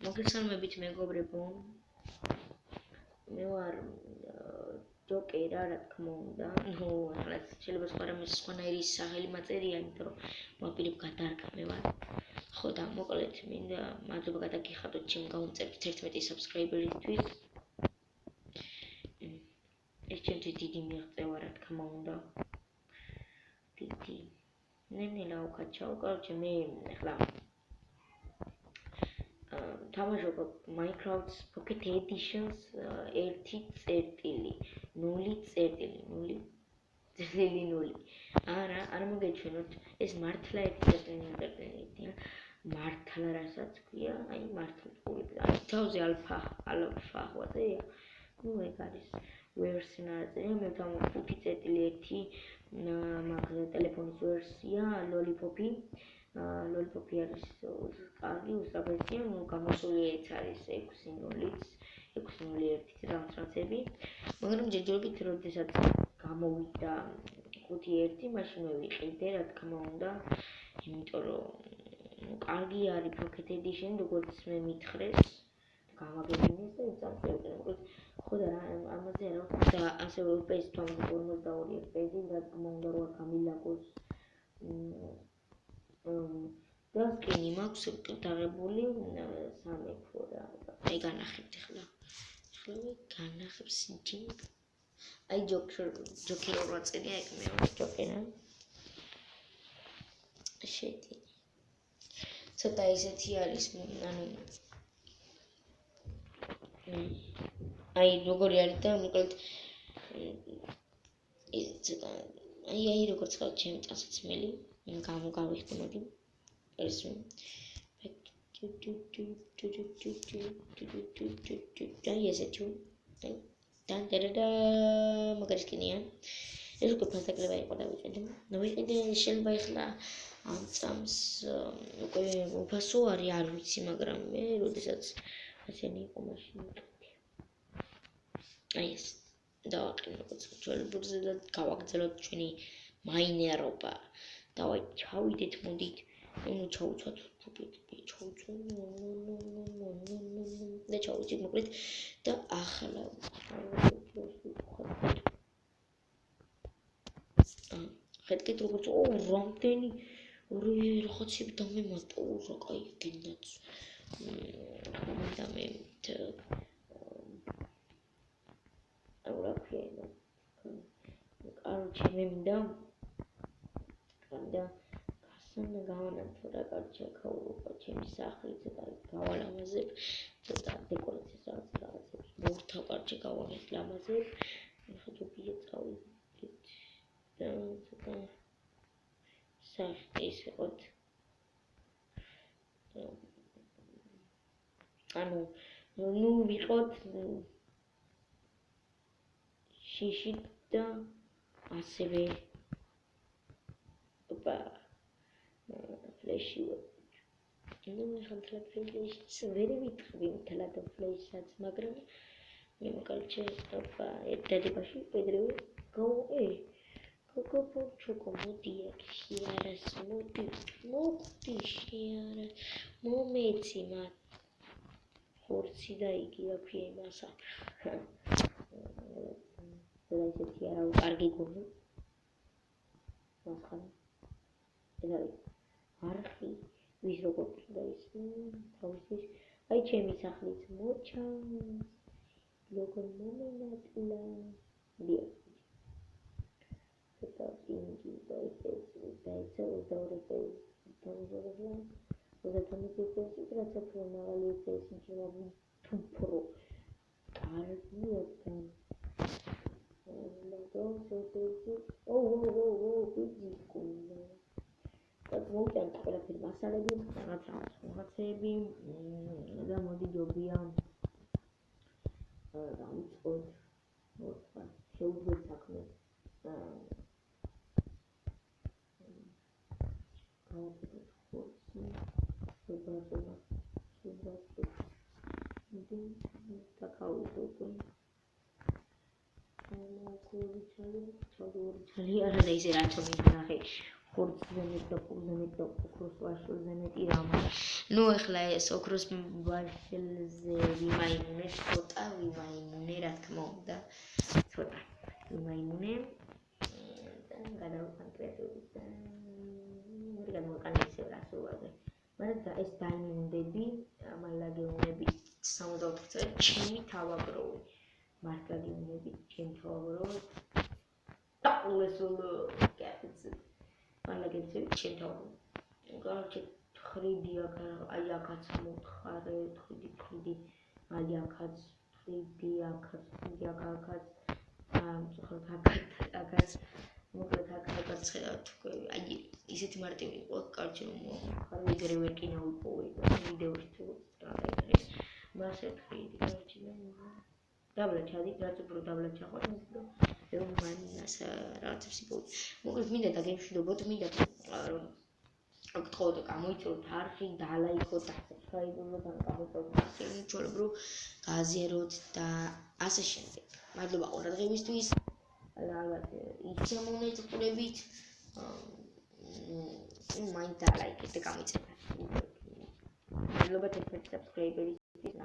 მოგესალმებით მეგობრებო. მე ვარ ჯოკერა, რა თქმა უნდა. ახლა შეიძლება სხვანაირი სახელი მაწერია, იმიტომ რომ მოვაპირებ გადარგა მე ვარ. ხო და მოკლედ მინდა მადლობა გადაგიხადოთ ჩემ გამომწერთ 11 subscriber-ისთვის. ეს ჩემთვის დიდი მიღწევა, რა თქმა უნდა. დიდი. ნენელა უკაჩაო, короче, მე ახლა თამაშობ Minecraft Pocket Editions 1.0.0.0. არა მოგეჩვენოთ, ეს მართლა 1.0.0-ია. მართლა რასაც ქვია, აი მართლა ყურები. აი თავზე ალფა ვაწერია. ნუ ეგ არის ვერსია, მე თავი 5.1 მაგ ტელეფონის ვერსია, ლოლიპოპი არის კარგი უსწრაფია, გამოსულიც არის 6.0.6.0.1 რაღაცები, მაგრამ ჯერჯერობით როდესაც გამოვიდა 5.1, მაშინ მე ვიყიდე, რა თქმა უნდა, იმიტომ რომ კარგი არის Pocket Edition, როგორც მე მითხრეს, გამაგებინეს და იწამწევდი, მოკლედ ხო და ამაზე არა ვთქვა და ასევე FPS 42 FPS, რა თქმა უნდა, რო არ გამილაგოს და სკინი მაქვს დაღებული 3 ფორა. აი განახებთ ახლა განახებს ჯინგ. აი ჯოკერ რა წერია, ეგ მე ვარ ჯოკერა. შედი. ცოტა ისეთი არის, ანუ აი როგორი არის და მოკლედ ცოტა აი როგორც ხარ ჩემი წასაცმელი გამოვიხდი მოდი ეს აი ესეთი და მაგარისკინია ეს უკვე ფასაკლება იყო და ვიყიდე შეიძლება ახლა ამ წამს უკვე უფასო არის არ ვიცი მაგრამ მე როდესაც ასენი იყო მაშინ აი ეს დავაყენოთ ჩვენებურზე და გავაგრძელოთ ჩვენი მაინერობა დავაი ჩავიდეთ მოდით ნუ ჩავუცვათ და ჩავუცით მოკლედ და ახლა ხედავთ როგორც რამდენი რაღაცები დამემატა რა კაი გენდაც და მე რა ქვია короче მე მინდა გასანა გავანათო რა კარჩა ქაულობა ჩემი სახლი ცოტა გავალამაზებ ცოტა დეკორაციას რაღაცებს მოვთავ კარჩა გავაღესლამაზებ ხოთობია წავიდეთ და ცოტა სახის ვიყოთ ანუ ნუ ვიყოთ შიში და ასევე ფლეში ნუ ხანთლა ფლეშს ვერ ვიტყვი მთლად ფლეშსაც მაგრამ მე მოკალჩე ერთადებაში პედრევი გოგო მოდი აქ მოდი შეარა მომეცი მათ ხორცი და იგი რა ქვია იმასა და ისეთი არა კარგი გონი მასხან ეს არხი ვის როგორ და ის თავისთვის აი ჩემი სახლიც მოჩანს როგორ მომენატლა დიახ ცოტა პინგი და ეს რაც უფრო მაღალი ეს შეიძლება თუფრო კარგია მოვიტანთ ყველაფერი მასალები, რაღაცეები და მოდი ჯობია დავიწყოთ შეუძლოთ საქმე გავაკეთოთ ხორცი დაკავიდოთ ჩალი არა და ისე რატომ მინახე ხორცზე მეტ და პურზე მეტ და ოქროს ვაშლზე მეტი რამა. ნუ ეხლა ეს ოქროს ვაშლზე ვიმაიმუნე ცოტა, რა თქმა უნდა. ცოტა ვიმაიმუნე. გადავყან კრედიტით და გამოვყან ისევ რასულაზე. მაგრამ ეს დაიმუნდები, მართლა გეუნები 64 წელი ჩემი თავაბროვი. მართლა გეუნები ჩემი თავაბროვი. დაულესოლო კაპიცი. მართლა გეცები ჩემი თავაბროვი. короче ხრიდი აი აქაც მოთხარე, ხრიდი. აი აქაც ხრიდი, აქაც აქაც მოკლედ აქაც ხედავთ თქვენ აი ისეთი მარტივი იყო კარჩი რომ ხარ ეგრე ვერ კიდე ვიპოვე და ვიდეოში თუ წავედი მას ეთქიდი კარჩი დაბლა ჩადით რაც უფრო დაბლა ჩახვარ რომ მანას რაღაცებს იპოვე მოკლედ მინდა და გემშვიდობოთ მინდა რომ გთხოვთ გამოიწვიოთ არხი დალაიქოთ და subscribe-ობთ ან კამენტობთ ჩვეულებრივ გააზიაროთ და ასე შემდეგ მადლობა ყურადღებისთვის ალბათ იცემონეთ მაინც დალაიქეთ და გამიწევთ მადლობა თეთრ subscribe-ერისთვის